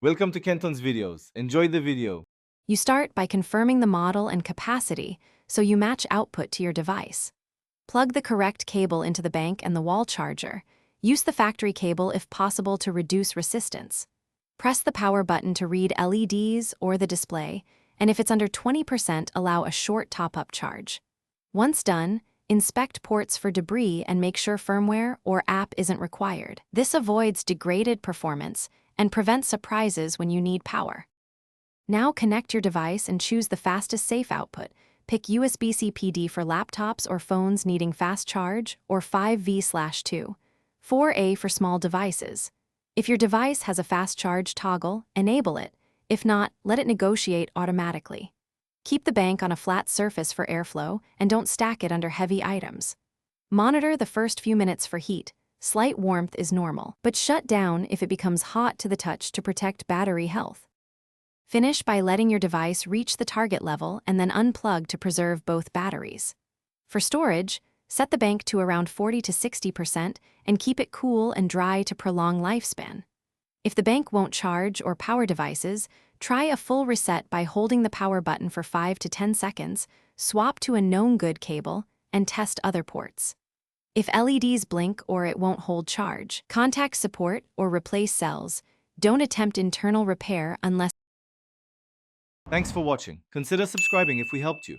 Welcome to Kenton's videos. Enjoy the video. You start by confirming the model and capacity so you match output to your device. Plug the correct cable into the bank and the wall charger. Use the factory cable if possible to reduce resistance. Press the power button to read LEDs or the display, and if it's under 20%, allow a short top-up charge. Once done, inspect ports for debris and make sure firmware or app isn't required. This avoids degraded performance and prevents surprises when you need power. Now connect your device and choose the fastest safe output. Pick USB-C PD for laptops or phones needing fast charge, or 5V/2. 4A for small devices. If your device has a fast charge toggle, enable it. If not, let it negotiate automatically. Keep the bank on a flat surface for airflow and don't stack it under heavy items. Monitor the first few minutes for heat. Slight warmth is normal, but shut down if it becomes hot to the touch to protect battery health. Finish by letting your device reach the target level and then unplug to preserve both batteries. For storage, set the bank to around 40 to 60% and keep it cool and dry to prolong lifespan. If the bank won't charge or power devices, try a full reset by holding the power button for 5 to 10 seconds, swap to a known good cable, and test other ports. If LEDs blink or it won't hold charge, contact support or replace cells. Don't attempt internal repair unless. Thanks for watching. Consider subscribing if we helped you.